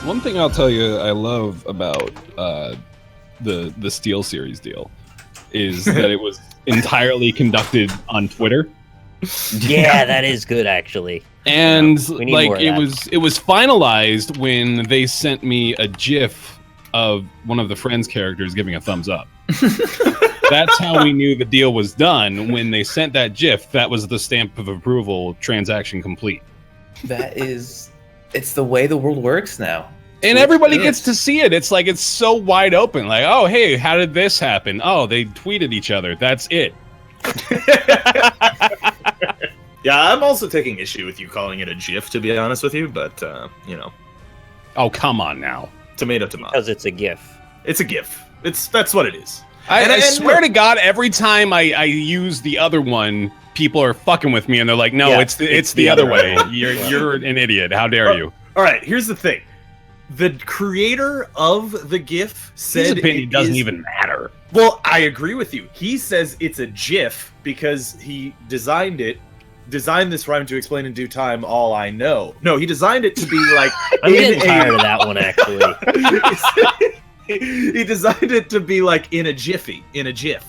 One thing I'll tell you I love about the Steel Series deal is that it was entirely conducted on Twitter. Yeah, that is good actually. And like it was finalized when they sent me a GIF of one of the Friends characters giving a thumbs up. That's how we knew the deal was done. When they sent that GIF, that was the stamp of approval, transaction complete. It's the way the world works now. And everybody gets to see it. It's like, it's so wide open. Like, oh, hey, how did this happen? Oh, they tweeted each other. That's it. Yeah, I'm also taking issue with you calling it a GIF, to be honest with you, but, you know. Oh, come on now. Tomato, tomato. Because it's a GIF. It's a GIF. That's what it is. I swear to God, every time I use the other one, people are fucking with me, and they're like, no, Yeah, it's the other way. You're an idiot. How dare you? All right, here's the thing. The creator of the GIF said his opinion doesn't even matter. Well, I agree with you. He says it's a GIF because he designed this rhyme to explain in due time all I know. No, he designed it to be like... I'm getting tired of that one, actually. He designed it to be like in a jiffy, in a GIF.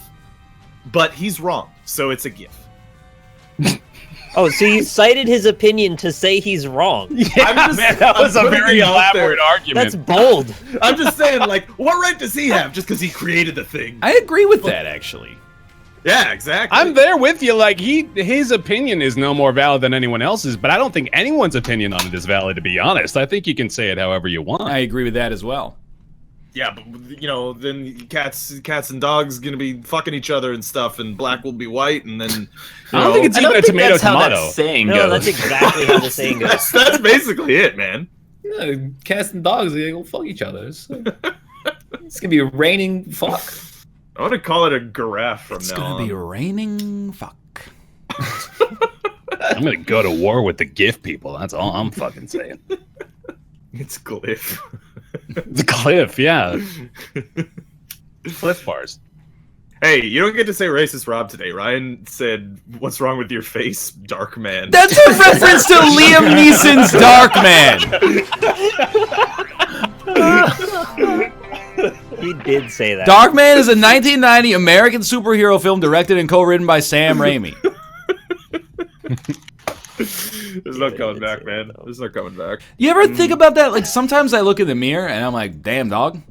But he's wrong, so it's a GIF. Oh, so you cited his opinion to say he's wrong. Yeah, that was a very elaborate argument. That's bold. I'm just saying, like, what right does he have just because he created the thing? I agree with that, actually. Yeah, exactly. I'm there with you. Like, his opinion is no more valid than anyone else's, but I don't think anyone's opinion on it is valid, to be honest. I think you can say it however you want. I agree with that as well. Yeah, but, you know, then cats and dogs gonna be fucking each other and stuff, and black will be white, and then... I don't think it's even a tomato tomato. saying No, goes. that's exactly how the saying goes. That's basically it, man. Yeah, cats and dogs, they go fuck each other. It's gonna be a raining fuck. I want to call it a giraffe from It's now gonna on. be raining fuck. I'm gonna go to war with the GIF people. That's all I'm fucking saying. It's glyph. The cliff, yeah. Cliff bars. Hey, you don't get to say racist Rob today. Ryan said, "What's wrong with your face, Dark Man?" That's a reference to Liam Neeson's Dark Man. He did say that. Dark Man is a 1990 American superhero film directed and co-written by Sam Raimi. There's no coming back, man. There's no coming back. You ever think about that? Like, sometimes I look in the mirror and I'm like, damn, dog,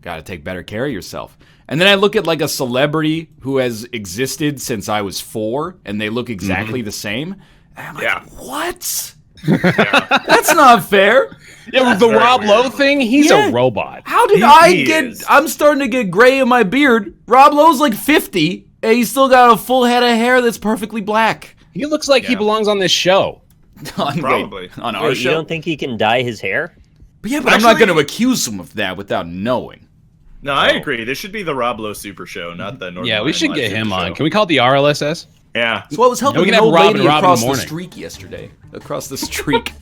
gotta take better care of yourself. And then I look at, like, a celebrity who has existed since I was 4, and they look exactly the same. And I'm like, what? That's not fair. Yeah, with the Rob Lowe thing, he's a robot. How did I'm starting to get gray in my beard. Rob Lowe's like 50, and he's still got a full head of hair that's perfectly black. He looks like he belongs on this show. Probably. On our Wait, show. you don't think he can dye his hair? But yeah, but I'm not going to accuse him of that without knowing. No, I agree. This should be the Rob Lowe Super Show, not the Northern Yeah, we Lion should Live get Super him Show. on. Can we call it the RLSS? Yeah. So I was helping we can an have old Rob lady and Rob in the across the morning. street yesterday. Across the street.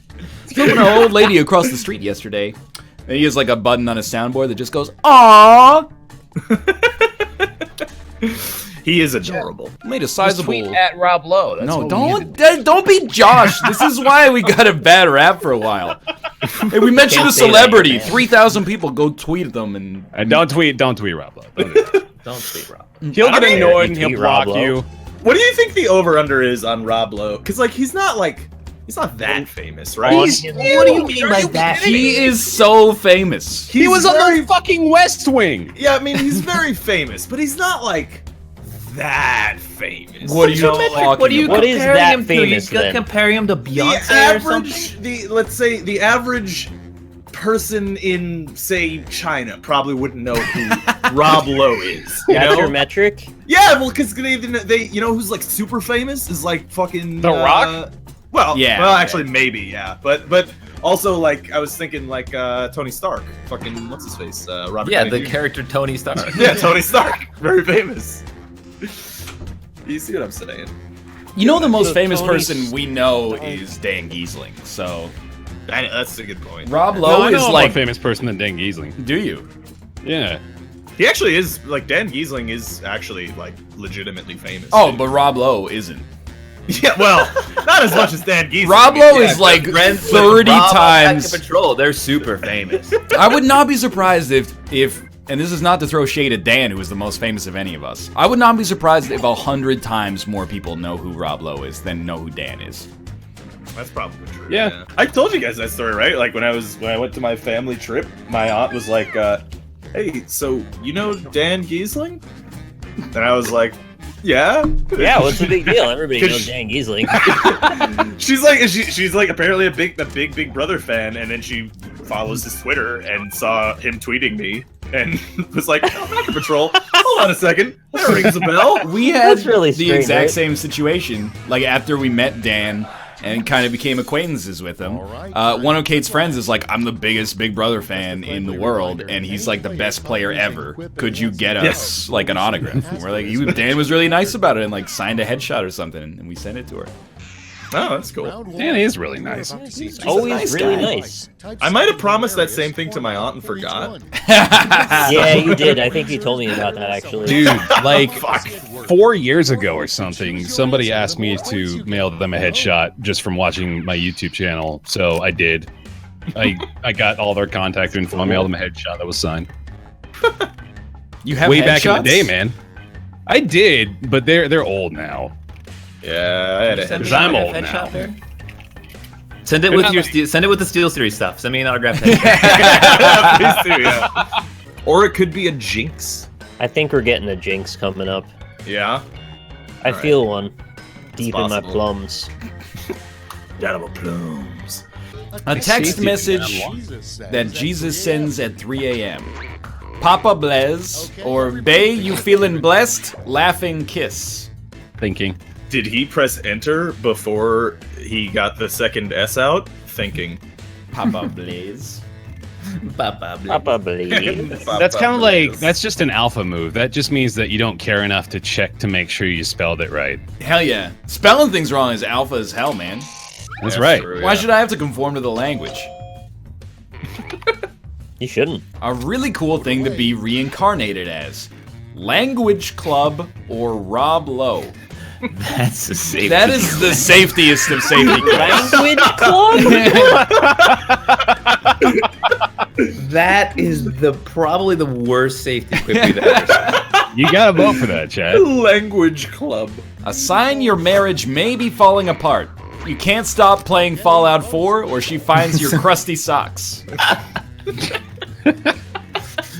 Helping an old lady across the street yesterday. And he has like a button on his soundboard that just goes, "Aww." He is adorable. Made a sizable. Tweet at Rob Lowe. That's No, what we need don't be Josh. This is why we got a bad rap for a while. Hey, we mentioned Can't a say that, celebrity. man. 3,000 people go tweet them, and to don't tweet Rob Lowe. Don't do that. Don't tweet Rob. He'll get annoyed and You he'll tweet block Rob Lowe? you. What do you think the over/under is on Rob Lowe? Because like he's not that famous, right? What do you mean by that? he is so famous. He was on the fucking West Wing. Yeah, I mean he's very famous, but he's not like that famous. What are you talking What are you What is comparing that him famous, to? You then? comparing him to The Beyonce or something? average, let's say the average person in, say, China probably wouldn't know who Rob Lowe is. You That's know? your metric? Yeah, well, because they, you know, who's like super famous is like fucking The Rock? Well, Yeah, well, okay. actually, maybe, yeah, but also like I was thinking like Tony Stark, fucking what's his face, Robert. Yeah, Downey the Jr. character Tony Stark. Yeah, Tony Stark, very famous. You see what I'm saying? You know, the most So famous Tony person we know is Dan Giesling. So That's a good point. Rob No, Lowe I know is a more like, famous person than Dan Giesling. do you? Yeah. He actually is like Dan Giesling is actually like legitimately famous. Oh, dude. but Rob Lowe isn't. Yeah, well, not as much as Dan Giesling. Rob Lowe Yeah, is like they're friends with 30 Rob on times. Back to Patrol. They're super famous. I would not be surprised if, and this is not to throw shade at Dan, who is the most famous of any of us. I would not be surprised if 100 times more people know who Rob Lowe is than know who Dan is. That's probably true. Yeah. I told you guys that story, right? Like when I went to my family trip, my aunt was like, "Hey, so you know Dan Giesling?" And I was like, "Yeah." Yeah, what's the big deal? Everybody 'Cause knows Dan Giesling. she's like apparently a big Brother fan, and then she follows his Twitter and saw him tweeting me and was like, "Oh, Back to Patrol. Hold on a second, that rings a bell." We had That's really the strange, exact right? same situation. Like after we met Dan and kind of became acquaintances with him, one of Kate's friends is like, "I'm the biggest Big Brother fan in the world, and he's like the best player ever. Could you get us like an autograph?" And we're like, Dan was really nice about it and like signed a headshot or something, and we sent it to her. Oh, that's cool. Dan is really nice. Always really nice. I might have promised that same thing to my aunt and forgot. Yeah, you did. I think you told me about that actually. Dude, like 4 years ago or something, somebody asked me to mail them a headshot just from watching my YouTube channel. So I did. I got all their contact info. I mailed them a headshot that was signed. You have Way back in the headshots? day, man. I did, but they're old now. Yeah, I had a Because I'm old now. Send it They're with not your like- send it with the Steel Series stuff. Send me an autograph. Please do, yeah. Or it could be a jinx. I think we're getting a jinx coming up. Yeah. I Alright. feel one. Deep in my possible. plums. Animal plums. A text message that Jesus sends at 3 a.m. Papa Blez or Bay, you feeling blessed? Laughing kiss. Thinking. Did he press enter before he got the second S out? Thinking. Papa Blaze. Papa believe. That's kind of like, that's just an alpha move. That just means that you don't care enough to check to make sure you spelled it right. Hell yeah. Spelling things wrong is alpha as hell, man. That's right. True, Why yeah. should I have to conform to the language? You shouldn't. A really cool thing to be reincarnated as. Language Club or Rob Lowe. That's a safety. That is the safetiest of safety clubs. Language club? That is probably the worst safety quip we've ever seen. You gotta vote for that, Chad. Language club. A sign your marriage may be falling apart. You can't stop playing Fallout 4 or she finds your crusty socks.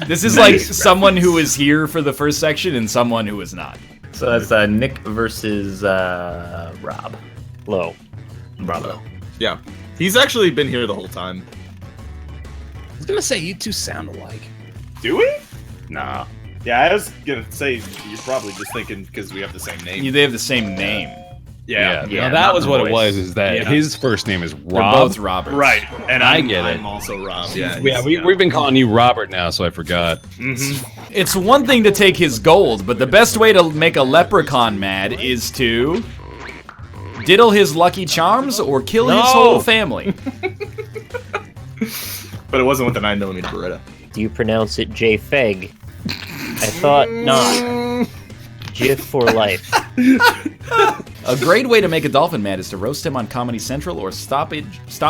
This is like someone who is here for the first section and someone who is not. So that's Nick versus Rob. Low. Bravo. Yeah. He's actually been here the whole time. I was gonna say you two sound alike. Do we? Nah. Yeah, I was gonna say you're probably just thinking because we have the same name. They have the same name. Yeah. Yeah, No, that not was the what voice. it was. Is that Yeah. his first name is They're Rob? both Roberts. Right, and I I'm, get it. I'm also Rob. Yeah, Yeah, we've been calling you Robert now, so I forgot. It's one thing to take his gold, but the best way to make a leprechaun mad is to diddle his lucky charms or kill his whole family. But it wasn't with the 9mm Beretta. Do you pronounce it J-Feg? I thought not. GIF for life. A great way to make a dolphin mad is to roast him on Comedy Central or stop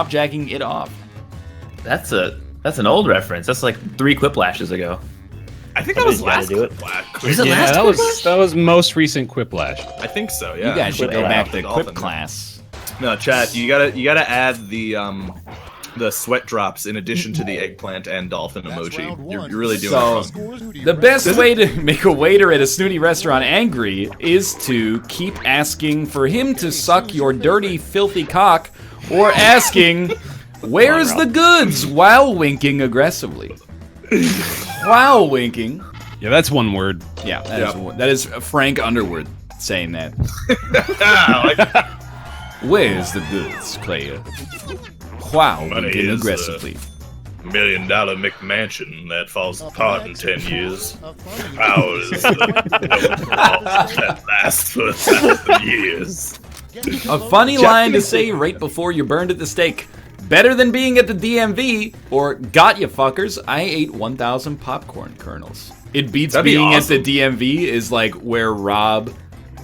jacking it off. That's an old reference. That's like 3 Quiplashes ago. I think that was Somebody's last gotta do it. Quiplash. Is it Yeah, last that was most recent Quiplash. I think so. Yeah. You guys should go Quip back to Dolphin. Quip class. No, chat. You gotta add the sweat drops in addition to the eggplant and dolphin emoji. You're really doing it wrong. The best way to make a waiter at a snooty restaurant angry is to keep asking for him to suck your dirty, filthy cock, or asking, "Where's the goods?" while winking aggressively. While winking. Yeah, that's one word. Yeah, that is Frank Underwood saying that. Where's the goods, player? While Money winking is, aggressively. $1 million McMansion that falls apart in 10 years. Ours that lasts for 1,000 years. A funny line to say right before you're burned at the stake. Better than being at the DMV, or got ya fuckers, I ate 1,000 popcorn kernels. It beats That'd be being awesome. at the DMV is like where Rob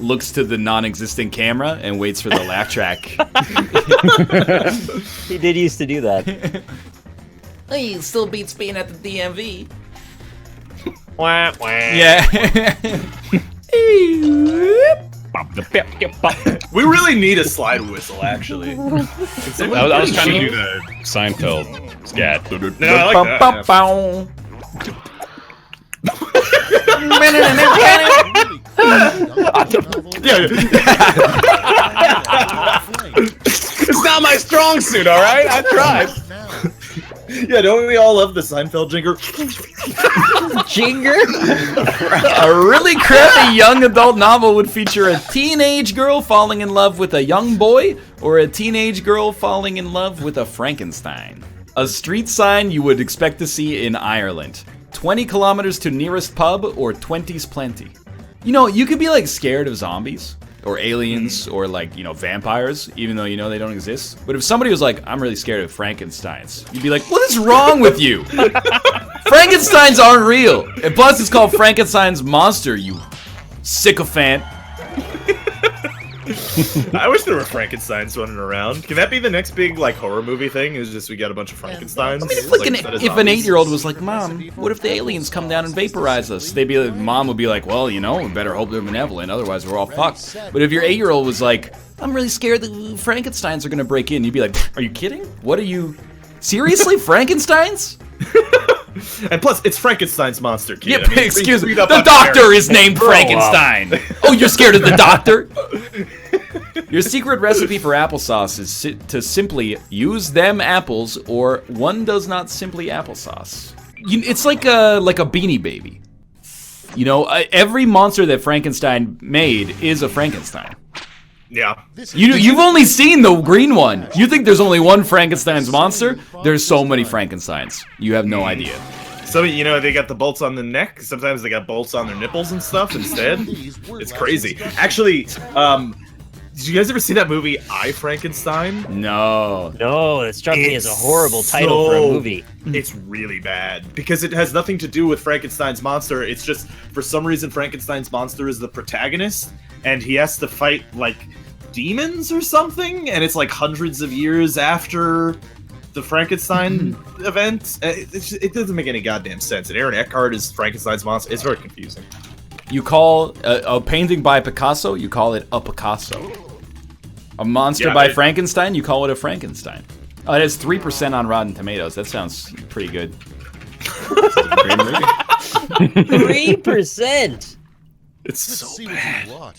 looks to the non-existent camera and waits for the laugh track. He did used to do that. He still beats being at the DMV. Wah, wah. Yeah. We really need a slide whistle, actually. I was trying to do the Seinfeld scat. No, I like that. It's not my strong suit, all right? I tried. Yeah, don't we all love the Seinfeld jinger? Jinger? A really crappy young adult novel would feature a teenage girl falling in love with a young boy, or a teenage girl falling in love with a Frankenstein. A street sign you would expect to see in Ireland. 20 kilometers to nearest pub, or 20's plenty. You know, you could be like scared of zombies, or aliens, or like, you know, vampires, even though you know they don't exist. But if somebody was like, I'm really scared of Frankensteins, you'd be like, what is wrong with you? Frankensteins aren't real. And plus it's called Frankenstein's monster, you sycophant. I wish there were Frankensteins running around. Can that be the next big like horror movie thing? Is just we got a bunch of Frankensteins? I mean, if an 8-year-old was like, Mom, what if the aliens come down and vaporize us? They'd be like, Mom would be like, well, you know, we better hope they're benevolent, otherwise we're all fucked. But if your 8-year-old was like, I'm really scared that Frankensteins are gonna break in, you'd be like, are you kidding? What are you? Seriously, Frankensteins? And plus, it's Frankenstein's monster, kid. Yeah, I mean, excuse me. read up The on doctor parents. is named Frankenstein. Oh, you're scared of the doctor? Your secret recipe for applesauce is to simply use them apples, or one does not simply applesauce. It's like a Beanie Baby. You know, every monster that Frankenstein made is a Frankenstein. Yeah. You've only seen the green one. You think there's only one Frankenstein's monster? There's so many Frankensteins. You have no idea. So, you know, they got the bolts on the neck. Sometimes they got bolts on their nipples and stuff instead. It's crazy. Actually, did you guys ever see that movie, I, Frankenstein? No. No, it struck me as a horrible title for a movie. It's really bad because it has nothing to do with Frankenstein's monster. It's just, for some reason, Frankenstein's monster is the protagonist, and he has to fight, like, demons or something, and it's, like, hundreds of years after the Frankenstein event. It doesn't make any goddamn sense. And Aaron Eckhart is Frankenstein's monster. It's very confusing. You call a painting by Picasso, you call it a Picasso. A monster by Frankenstein, you call it a Frankenstein. Oh, it has 3% on Rotten Tomatoes. That sounds pretty good. 3%. It's so bad.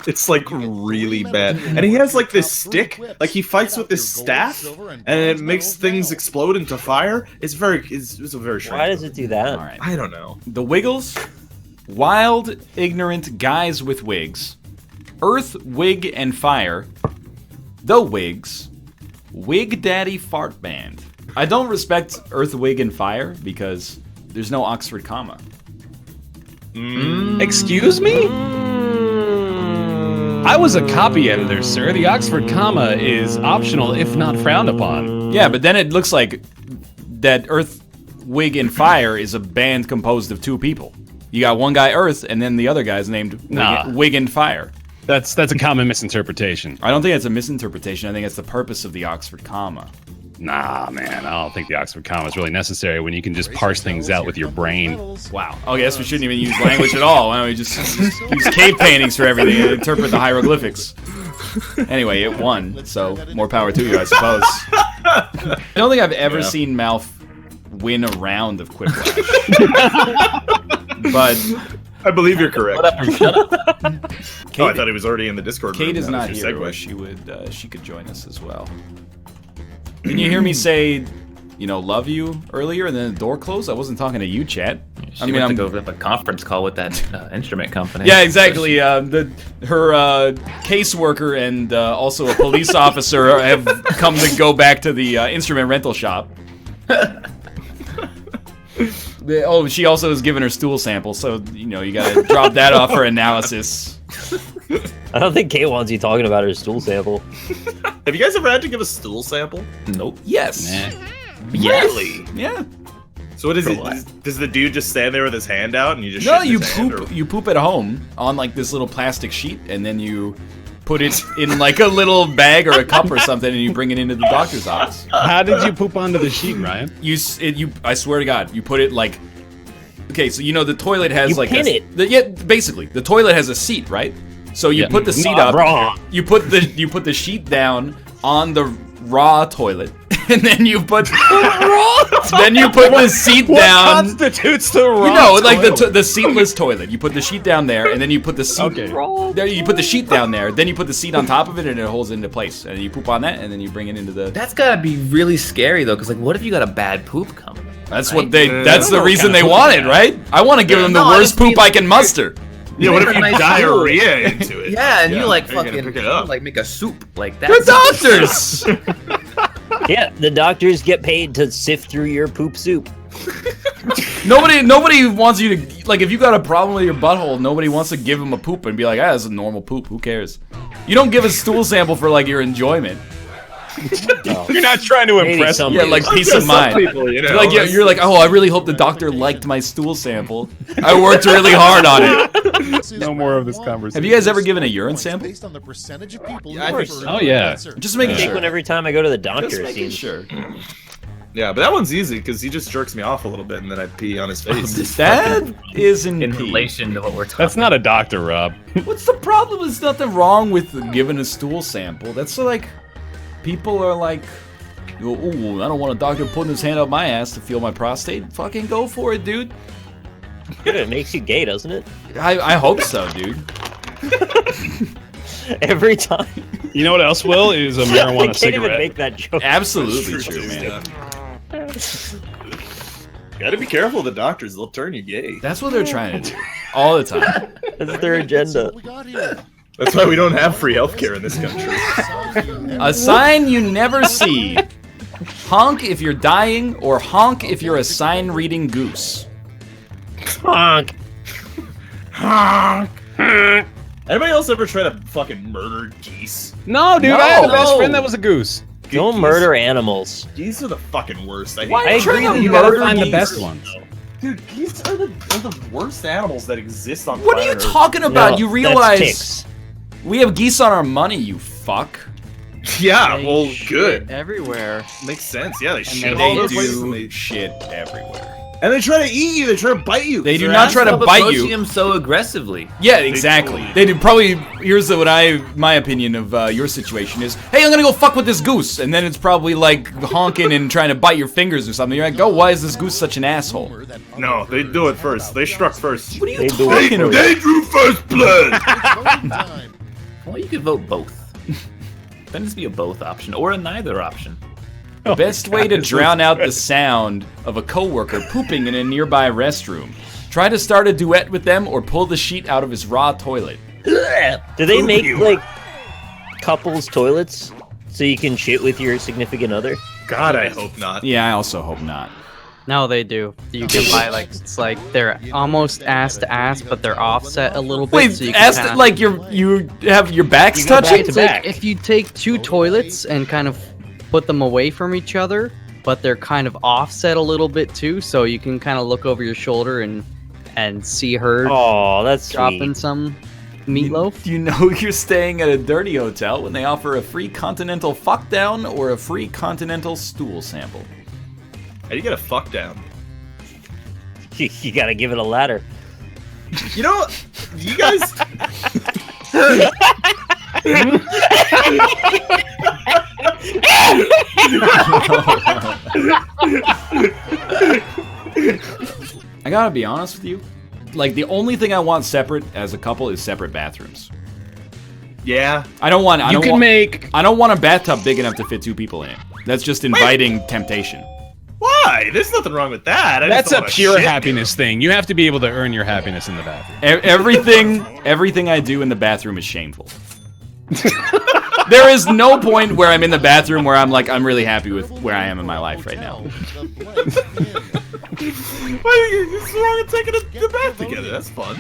It's like really bad. And he has like this stick, like he fights with this staff, and it makes things explode into fire. It's a very strange. Why does it do that? All right. I don't know. The Wiggles, wild, ignorant guys with wigs, Earth, Wig, and Fire, The Wigs, Wig Daddy Fart Band. I don't respect Earth, Wig, and Fire because there's no Oxford comma. Excuse me? I was a copy editor, sir. The Oxford comma is optional, if not frowned upon. Yeah, but then it looks like that Earth, Wig, and Fire is a band composed of two people. You got one guy Earth, and then the other guy's named Wig and Fire. That's a common misinterpretation. I don't think it's a misinterpretation. I think it's the purpose of the Oxford comma. Nah, man. I don't think the Oxford comma is really necessary when you can just parse things out with your brain. Wow. Oh, I guess we shouldn't even use language at all. Why don't we just use cave paintings for everything and interpret the hieroglyphics? Anyway, it won, so more power to you, I suppose. I don't think I've ever seen Malf win a round of Quiplash. But I believe you're correct. Shut up. Oh, I thought he was already in the Discord room. Kate is That not was your here. segue. She could join us as well. Didn't you hear me say, you know, love you earlier and then the door closed? I wasn't talking to you, Chad. She went to go have a conference call with that instrument company. Yeah, exactly. Her caseworker and also a police officer have come to go back to the instrument rental shop. Oh, she also has given her stool sample, so, you know, you gotta drop that off for analysis. I don't think Kate wants you talking about her stool sample. Have you guys ever had to give a stool sample? Nope. Yes. Nah. Really? Yeah. So So what is For it? what? Does the dude just stand there with his hand out and you just No, shit in you his hand, poop. or- You poop at home on like this little plastic sheet, and then you put it in like a little bag or a cup or something, and you bring it into the doctor's office. How did you poop onto the sheet, Ryan? I swear to God, you put it like. Okay, so you know the toilet has You like pin it. basically the toilet has a seat, right? So you Yeah. put the seat Not up. wrong. You put the sheet down on the raw toilet, and then you put the seat What down. constitutes the raw You know, like toilet? the seatless toilet. You put the sheet down there, and then you put the seat. Okay. There, you put the sheet down there. Then you put the seat on top of it, and it holds it into place. And you poop on that, and then you bring it into the. That's gotta be really scary though, because like, what if you got a bad poop coming? That's right? what they. Yeah. That's the What reason kind they of want poop it, is right? I want to give them the No, I worst just mean, poop I can muster. Yeah, what if Make you a nice diarrhea into it? Yeah, and you like you're gonna fucking pick it up. like make a soup like that. They're doctors. Yeah, the doctors get paid to sift through your poop soup. Nobody wants you to like. If you got a problem with your butthole, nobody wants to give them a poop and be like, that's a normal poop. Who cares? You don't give a stool sample for like your enjoyment. You're not trying to Maybe impress some me. Yeah, like peace of Some mind. people, you know, You're like, yeah, you're like, oh, I really hope the doctor liked my stool sample. I worked really hard on it. No more of this conversation. Have you guys ever given a urine sample? Based on the percentage of people Yeah, I think so. Oh, yeah. Just making I take sure. one every time I go to the doctor. Just it making seems. sure. Yeah, but that one's easy because he just jerks me off a little bit and then I pee on his face. That is in indeed. relation to what we're talking. That's not a doctor, Rob. What's the problem? There's nothing wrong with giving a stool sample. That's like, people are like, ooh, I don't want a doctor putting his hand up my ass to feel my prostate. Fucking go for it, dude. Good, it makes you gay, doesn't it? I hope so, dude. Every time. You know what else will is a I marijuana can't even cigarette. make that joke. Absolutely true, man. Yeah. Gotta be careful of the doctors, they'll turn you gay. That's what they're trying to do all the time. That's their agenda. What we got here? That's why we don't have free healthcare in this country. A sign you never see. Honk if you're dying, or honk if you're a sign-reading goose. Honk. Anybody else ever try to fucking murder geese? No, dude, No. I had a best friend that was a goose. Don't Geese- murder animals. Geese are the fucking worst. I hate Why I are you trying agree to that You gotta murder find the geese? best ones. Dude, geese are the worst animals that exist on What are you planet Earth. talking about? No, You that's realize ticks. we have geese on our money, you fuck. Yeah, They well, shit good. Everywhere. Makes sense. Yeah, they shit They all over the place. do shit everywhere. And they try to eat you. They try to bite you. They do They're not try to Stop bite approaching you. him so aggressively. Yeah, exactly. totally They do probably. Here's my opinion of your situation is: hey, I'm gonna go fuck with this goose, and then it's probably like honking and trying to bite your fingers or something. You're like, oh, why is this goose such an asshole? No, they do it first. They struck first. What are you They do talking it about? They drew first blood. Voting time. Well, you could vote both. Then it's be a both option or a neither option. The best way to drown out the sound of a coworker pooping in a nearby restroom. Try to start a duet with them or pull the sheet out of his raw toilet. Do they make like couples toilets so you can shit with your significant other? God, I hope not. Yeah, I also hope not. No, they do. You can buy like it's like they're almost ass to ass, but they're offset a little bit. Wait, so you can ask kinda- like you have your backs You go touching? back to It's like back. if you take two toilets and kind of put them away from each other, but they're kind of offset a little bit too, so you can kind of look over your shoulder and see her Oh, that's dropping sweet. some meatloaf. You know you're staying at a dirty hotel when they offer a free continental fuck down or a free continental stool sample. How do you get a fuck down? You gotta give it a ladder. You know, you guys. I gotta be honest with you. Like the only thing I want separate as a couple is separate bathrooms. Yeah. I don't want. I You don't can want, make. I don't want a bathtub big enough to fit two people in it. That's just inviting temptation. Why? There's nothing wrong with that. I just That's don't a wanna pure shit. happiness thing. You have to be able to earn your happiness in the bathroom. Everything I do in the bathroom is shameful. There is no point where I'm in the bathroom where I'm like, I'm really happy with where I am in my life right now. What's wrong with taking the bath together? That's fun.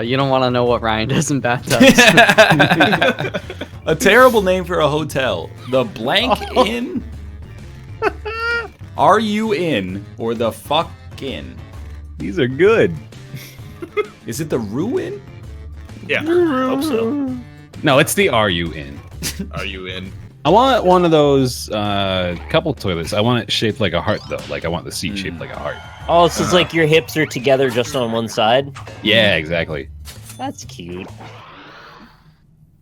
You don't want to know what Ryan does in bathtubs. A terrible name for a hotel. The Blank Inn. Are you in or the fuck in? These are good. Is it the ruin? Yeah. Hope so. No, it's the are you in? Are you in? I want one of those couple toilets. I want it shaped like a heart, though. Like, I want the seat shaped like a heart. Oh, so it's like your hips are together just on one side? Yeah, exactly. That's cute.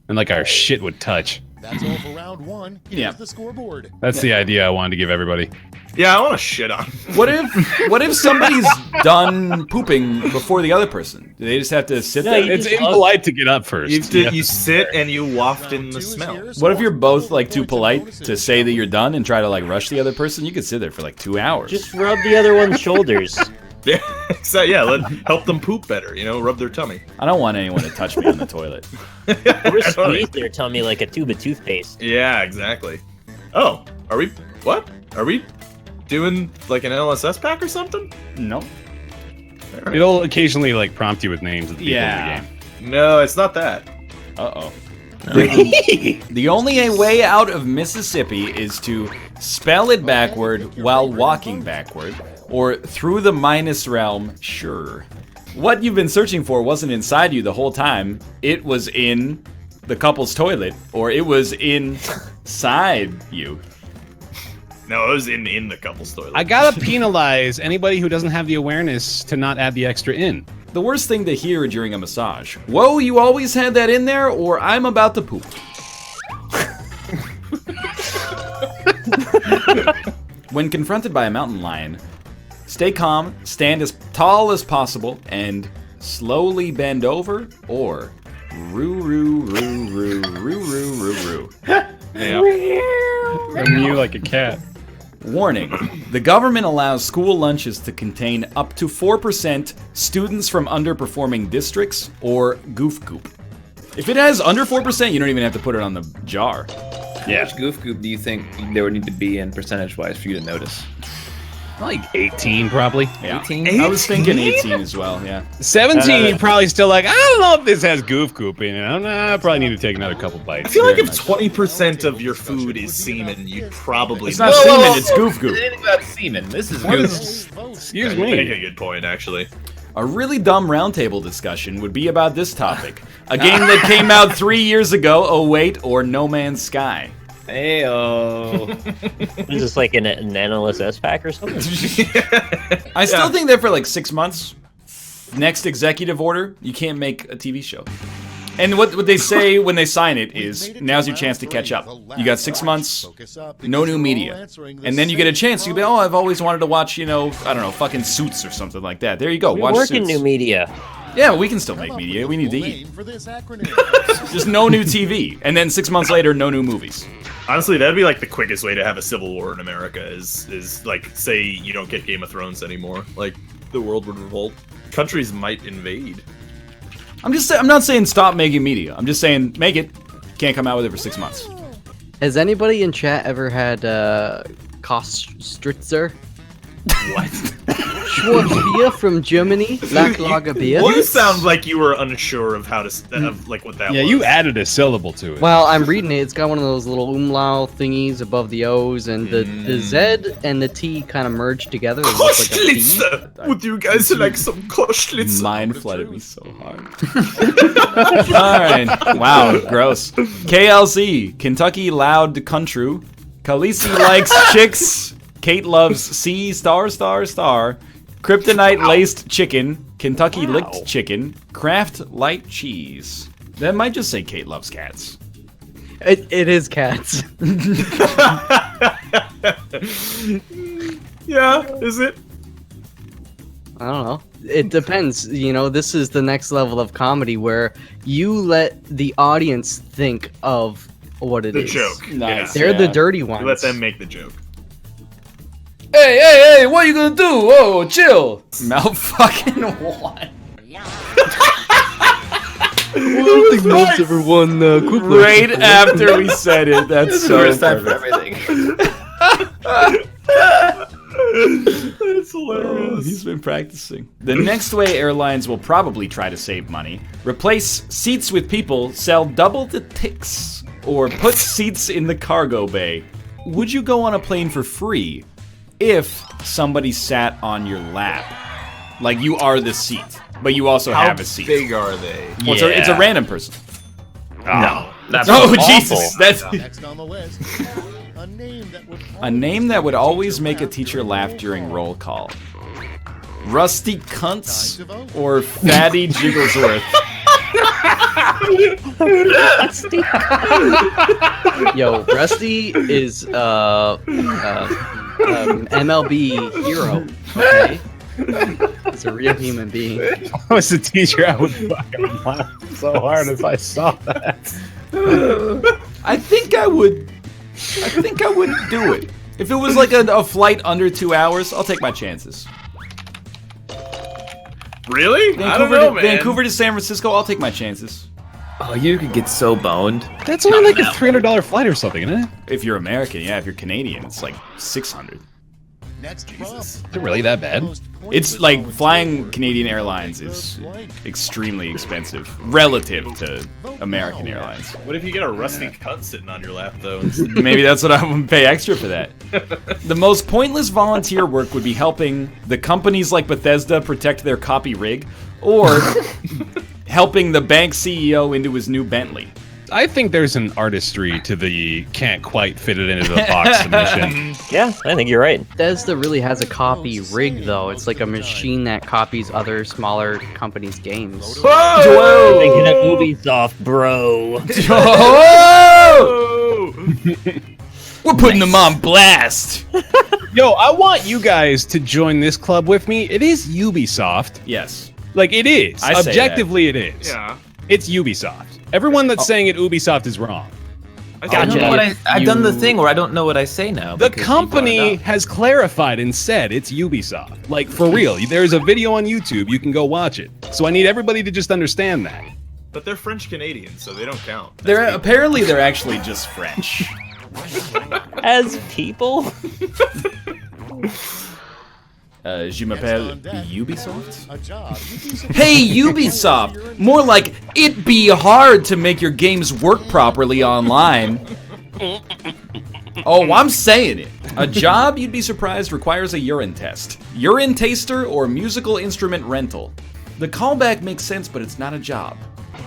And like our shit would touch. That's all for round one. Here's Yeah. the scoreboard. That's the idea I wanted to give everybody. Yeah, I want to shit on. What if somebody's done pooping before the other person? Do they just have to sit No, there? you It's just impolite to get up first. You sit and you waft in Round the two is smell. here, so What if all you're for both both like too points and polite bonuses. to say that you're done and try to like rush the other person? You could sit there for like 2 hours. Just rub the other one's shoulders. Yeah, so yeah, help them poop better. Rub their tummy. I don't want anyone to touch me on the toilet. Or squeeze their tummy like a tube of toothpaste. Yeah, exactly. Oh, are we? What? Are we doing like an NLSS pack or something? No. It'll occasionally like prompt you with names of the people Yeah. in the game. No, it's not that. Uh-oh. The only way out of Mississippi is to spell it backward while walking backward, or through the minus realm, sure. What you've been searching for wasn't inside you the whole time. It was in the couple's toilet, or it was inside you. No, it was in the couple's toilet. I gotta penalize anybody who doesn't have the awareness to not add the extra in. The worst thing to hear during a massage. Whoa, you always had that in there, or I'm about to poop. When confronted by a mountain lion, stay calm, stand as tall as possible, and slowly bend over, or roo roo roo roo roo roo roo roo. Yeah. Mew like a cat. Warning, the government allows school lunches to contain up to 4% students from underperforming districts or goof goop. If it has under 4%, you don't even have to put it on the jar. How much goof goop do you think there would need to be in percentage-wise for you to notice? Like 18, probably. Yeah. 18? I was thinking 18 as well, yeah. 17, you're probably still like, I don't know if this has goof goop in it. I probably need to take another couple bites. I feel like Very if nice. 20% of your food is semen, you'd probably It's not Whoa, whoa, semen, whoa. it's goof goop. Anything about semen? This is What goof. is- Excuse make me. a good point, actually. A really dumb roundtable discussion would be about this topic. A game that came out 3 years ago, Oh Wait, or No Man's Sky. Heyo. Is this like an NLSS pack or something? I still think that for like 6 months, next executive order, you can't make a TV show. And what they say when they sign it is, now's your chance to catch up. You got 6 months, no new media. And then you get a chance, you can be, oh, I've always wanted to watch, I don't know, fucking Suits or something like that. There you go, We watch work in Suits. new media. Yeah, we can still make media, we need to eat. For this acronym. Just no new TV. And then 6 months later, no new movies. Honestly, that'd be like the quickest way to have a civil war in America is like, say you don't get Game of Thrones anymore. Like, the world would revolt. Countries might invade. I'm not saying stop making media. I'm just saying make it. Can't come out with it for 6 months. Has anybody in chat ever had Kostritzer? What? Schwarzbier from Germany, Black Lager beer. You sound like you were unsure of how to like what that Yeah, was. you added a syllable to it. Well, I'm reading it. It's got one of those little umlaut thingies above the O's, and the Z and the T kind of merged together. It looks like a T. Kostlitzer! Would you guys like some Kostlitzer? Mind flooded me so hard. Alright. Wow, gross. KLC, Kentucky Loud Country. Khaleesi likes chicks. Kate loves C star star star. Kryptonite laced chicken. Kentucky licked chicken. Kraft light cheese. That might just say Kate loves cats. It is cats. Yeah, is it? I don't know. It depends. This is the next level of comedy where you let the audience think of what it The is. joke. Nice. They're Yeah. the dirty You ones. let them make the joke. Hey, what are you gonna do? Oh, chill. Mount fucking what? I don't think Mob's ever won Quiplash. Right after we said it. That's so First time for perfect. everything. That's hilarious. He's been practicing. The next way airlines will probably try to save money: replace seats with people, sell double the ticks, or put seats in the cargo bay. Would you go on a plane for free, if somebody sat on your lap. Like you are the seat, but you also have a seat. How big are they? Well, it's a random person. No, that's Oh, awful. Jesus. That's Next on the list, a name that would always make a teacher laugh during roll call. Rusty Cunts or Fatty Jigglesworth? Yo, Rusty is MLB hero. Okay, he's a real human being. If I was a teacher, I would fucking laugh so hard if I saw that. I think I would do it. If it was like a flight under 2 hours, I'll take my chances. Really? I don't know, man. Vancouver to San Francisco, I'll take my chances. Oh, you could get so boned. That's only like a $300 flight or something, isn't it? If you're American, yeah. If you're Canadian, it's like $600. next prompt. Is it really that bad? It's like flying Canadian Airlines is extremely expensive relative to American Airlines. What if you get a rusty cunt sitting on your lap, though? Maybe that's what I would pay extra for that. The most pointless volunteer work would be helping the companies like Bethesda protect their copy rig, or helping the bank CEO into his new Bentley. I think there's an artistry to the can't quite fit it into the box submission. Yeah, I think you're right. Bethesda really has a copy rig, though. It's like a machine that copies other smaller companies' games. Whoa! Thinking of Ubisoft, bro. We're putting them on blast. Yo, I want you guys to join this club with me. It is Ubisoft. Yes. Like, it is. I say Objectively, it is. Yeah. It's Ubisoft. Everyone that's saying it Ubisoft is wrong. Gotcha. I've done the thing where I don't know what I say now. The because you company brought it up. has clarified and said it's Ubisoft. Like, for real. There's a video on YouTube. You can go watch it. So I need everybody to just understand that. But they're French Canadian, so they don't count. Apparently they're actually just French. As people? Je m'appelle Ubisoft? A job. Hey Ubisoft! More like, it be hard to make your games work properly online. Oh, I'm saying it. A job, you'd be surprised, requires a urine test. Urine taster or musical instrument rental. The callback makes sense, but it's not a job.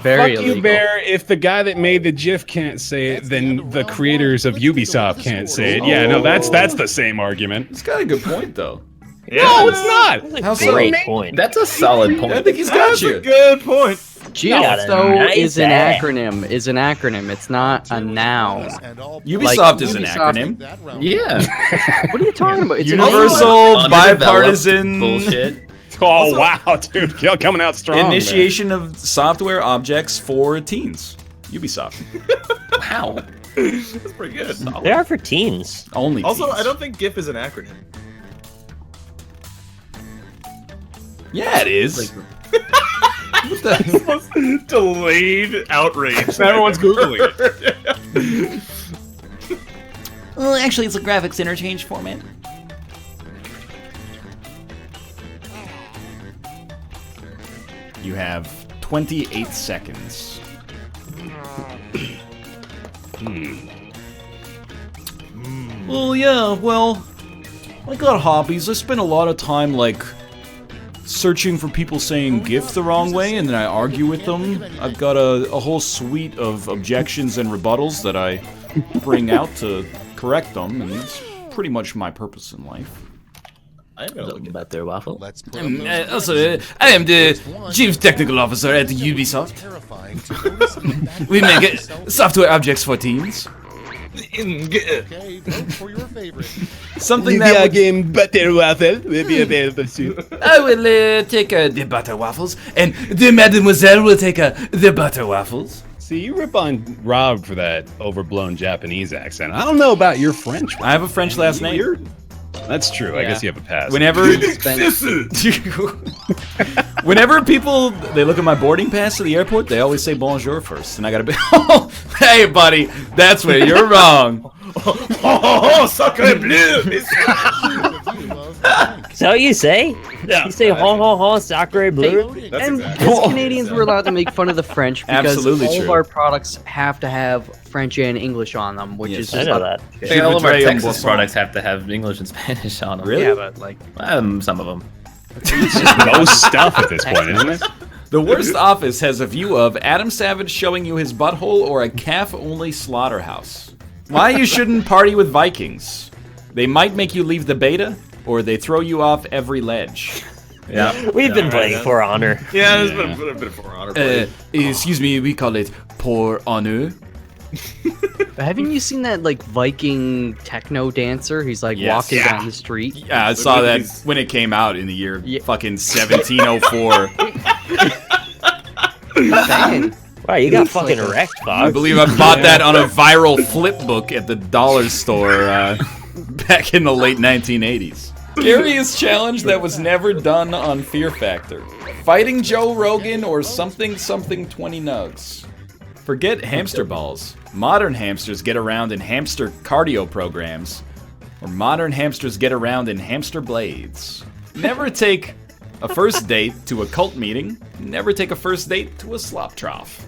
Very Fuck illegal. you, Bear. If the guy that made the GIF can't say it, then the creators of Ubisoft can't say it. Yeah, no, that's the same argument. He's got a good point, though. No, it's not. How so? Great point. That's a solid point. I think he's got That's you. a good point. GIF, got a though, nice is an ass. acronym. It's not a noun. Ubisoft is an Ubisoft- acronym. Yeah. What are you talking about? It's an Universal Undeveloped bipartisan bullshit. Oh, wow, dude. You're coming out strong. initiation of software objects for teens. Ubisoft. Wow. That's pretty good. They are for teens. Only Also, teens. I don't think GIF is an acronym. Yeah, it is. What the? Most delayed outrage. Everyone's Googling it. Well, actually, it's a graphics interchange format. You have 28 seconds. Well, yeah, well, I got hobbies. I spend a lot of time, like, searching for people saying GIF the wrong way, and then I argue with them. I've got a whole suite of objections and rebuttals that I bring out to correct them, and it's pretty much my purpose in life. I'm gonna look about their waffle. Let's put up those I am the Chief Technical Officer at Ubisoft. terrifying to notice that We make software objects for teens. Okay, vote for your favorite. Something that game Butter Waffle will be available soon. I will take the butter waffles, and the mademoiselle will take the butter waffles. See, you rip on Rob for that overblown Japanese accent. I don't know about your French one. I have a French last name. Weird. That's true. I guess you have a pass. Whenever whenever people they look at my boarding pass to the airport, they always say bonjour first, and I gotta be, oh, hey buddy, that's where you're wrong. Oh, sacre bleu! Is that what you say? Yeah. You say "ha ha ha, sacre bleu." That's And exactly. as Canadians, we're allowed to make fun of the French because Absolutely all of true. our products have to have French and English on them, which Yes. is I just know that. I think all of our Betrayal Texas Boisson. products have to have English and Spanish on them. Really? Yeah, but like Some of them. Most stuff at this point, isn't it? The worst office has a view of Adam Savage showing you his butthole or a calf-only slaughterhouse. Why you shouldn't party with Vikings. They might make you leave the beta, or they throw you off every ledge. Yeah. We've been playing For Honor. Yeah, there's been a bit of For Honor. played. Excuse me, we call it pour honneur. haven't you seen that like Viking techno dancer? He's like Yes. walking Yeah. down the street. Yeah, I saw that He's- when it came out in the year Yeah. fucking 1704. Dang. Wow, you got Looks like fucking a- wrecked, I Fox. believe I bought that on a viral flip book at the dollar store back in the late 1980s. Scariest challenge that was never done on Fear Factor. Fighting Joe Rogan or something 20 nugs. Forget hamster balls. Modern hamsters get around in hamster cardio programs, or modern hamsters get around in hamster blades. Never take a first date to a cult meeting. Never take a first date to a slop trough.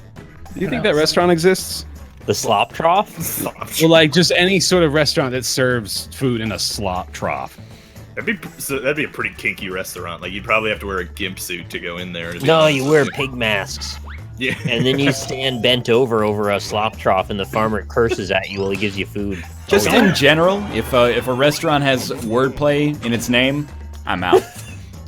Do you think that restaurant exists? The slop trough? Well, like just any sort of restaurant that serves food in a slop trough. That'd be a pretty kinky restaurant. Like you'd probably have to wear a gimp suit to go in there. No, you wear pig masks. Yeah. And then you stand bent over a slop trough, and the farmer curses at you while he gives you food. Just in general, if a restaurant has wordplay in its name, I'm out.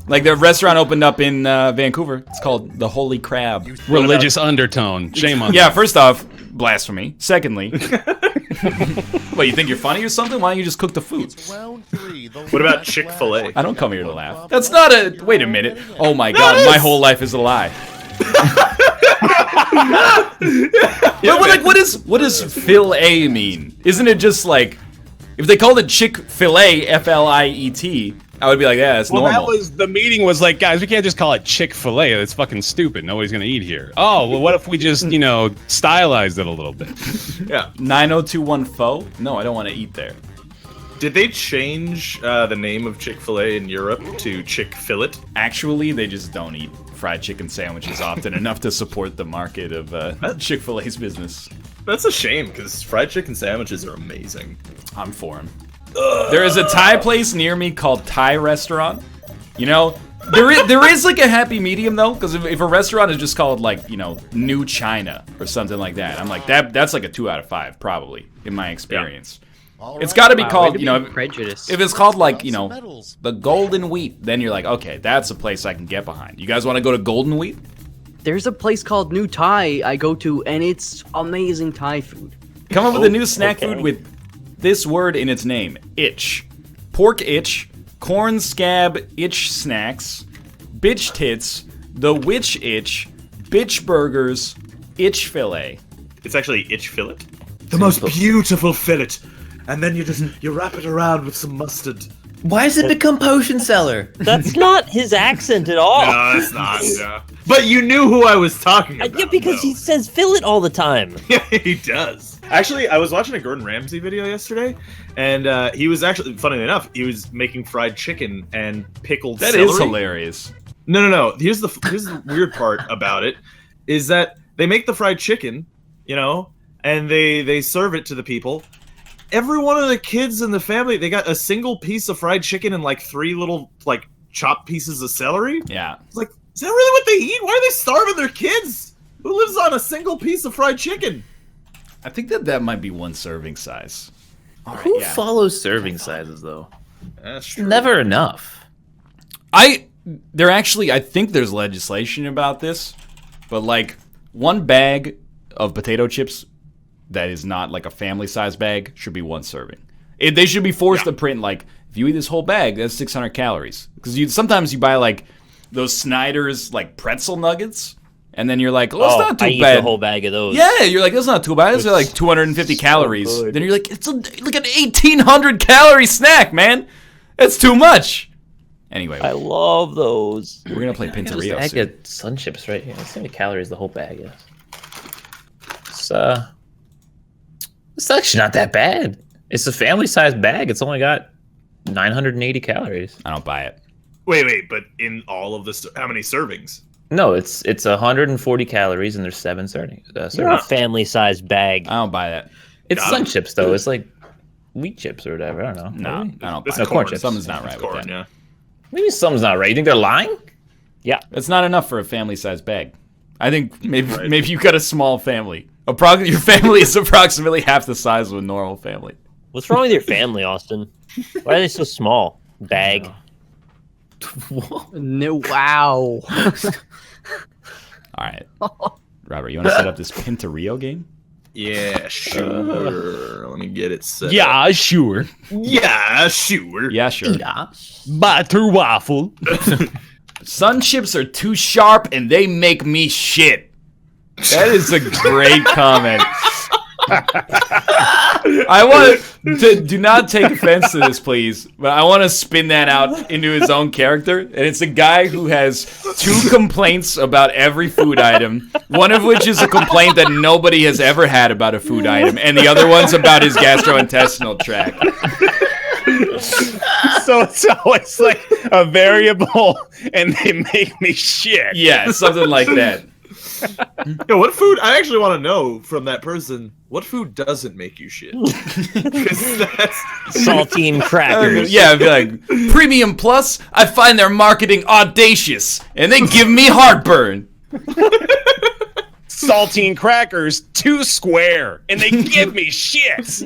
Like the restaurant opened up in Vancouver. It's called the Holy Crab. Religious undertone. Shame on Yeah, first off, blasphemy. Secondly, what, you think you're funny or something? Why don't you just cook the food? Round 3. What about Chick-fil-A? I don't come here to laugh. That's not a. Wait a minute. Oh my god, my whole life is a lie. But what does Phil A mean? Isn't it just like if they called it Chick-fil-A, F-L-I-E-T, I would be like, yeah, that's Well, normal. that was the meeting was like, guys, we can't just call it Chick-fil-A. That's fucking stupid. Nobody's gonna eat here. Oh, well, what if we just, stylized it a little bit? Yeah. 9021 Pho? No, I don't want to eat there. Did they change the name of Chick-fil-A in Europe to Chick-fil-it? Actually, they just don't eat fried chicken sandwiches often enough to support the market of Chick-fil-A's business. That's a shame because fried chicken sandwiches are amazing. I'm for him. There is a Thai place near me called Thai Restaurant. There is like a happy medium though, because if a restaurant is just called like, New China or something like that, I'm like, that's like a 2 out of 5 probably in my experience. It's got to be called, prejudice. if it's called like, the Golden Wheat, then you're like, okay, that's a place I can get behind. You guys want to go to Golden Wheat? There's a place called New Thai I go to, and it's amazing Thai food. Come up with a new snack okay. food with this word in its name. Itch. Pork itch, corn scab itch snacks, bitch tits, the witch itch, bitch burgers, itch fillet. It's actually itch fillet. The most beautiful fillet. And then you wrap it around with some mustard. Why does it become potion seller? That's not his accent at all. No, it's not. No. But you knew who I was talking about. Yeah, because he says fill it all the time. Yeah, he does. Actually, I was watching a Gordon Ramsay video yesterday, and he was actually, funny enough, he was making fried chicken and pickled That celery. is hilarious. No. Here's the weird part about it, is that they make the fried chicken, and they serve it to the people. Every one of the kids in the family, they got a single piece of fried chicken and like 3 little like chopped pieces of celery. Yeah. It's like, is that really what they eat? Why are they starving their kids? Who lives on a single piece of fried chicken? I think that might be one serving size. Who follows serving sizes though? That's true. Never enough. I think there's legislation about this, but like one bag of potato chips that is not like a family size bag should be 1 serving. They should be forced to print like, if you eat this whole bag, that's 600 calories. Because sometimes you buy like those Snyder's like pretzel nuggets, and then you're like, well, that's not too I eat bad. the whole bag of those. Yeah, you're like, that's not too bad. It's like 250 calories. good. Then you're like, it's like an 1,800 calorie snack, man. That's too much. Anyway, I love those. we're gonna play Pinteria Bag soon. of Sun Chips right here. Let's see how many calories the whole bag is. It's actually not that bad. It's a family-sized bag. It's only got 980 calories. I don't buy it. Wait, but in all of this, how many servings? No, it's 140 calories and there's 7 servings. You're a family-sized bag. I don't buy that. It's Got sun it. chips though. It's like wheat chips or whatever. I don't know. No, Maybe. I don't It's buy corn that. chips. Something's not right It's with corn, that. yeah. Maybe something's not right. You think they're lying? Yeah. That's not enough for a family-sized bag. I think maybe you got a small family. Your family is approximately half the size of a normal family. What's wrong with your family, Austin? Why are they so small? Bag. No, wow. All right, Robert, you want to set up this Pintario game? Yeah, sure. Let me get it set. Yeah, sure. Yeah, sure. Yeah, sure. Butter waffle. Sun chips are too sharp and they make me shit. That is a great comment. I want to do not take offense to this, please, but I want to spin that out into his own character. And it's a guy who has 2 complaints about every food item, one of which is a complaint that nobody has ever had about a food item, and the other one's about his gastrointestinal tract. So it's always like a variable, and they make me shit. Yeah, something like that. Yo, what food? I actually want to know from that person. What food doesn't make you shit? 'Cause that's Saltine crackers. Yeah, I'd be like, Premium Plus, I find their marketing audacious, and they give me heartburn. Saltine crackers, 2 square, and they give me shit.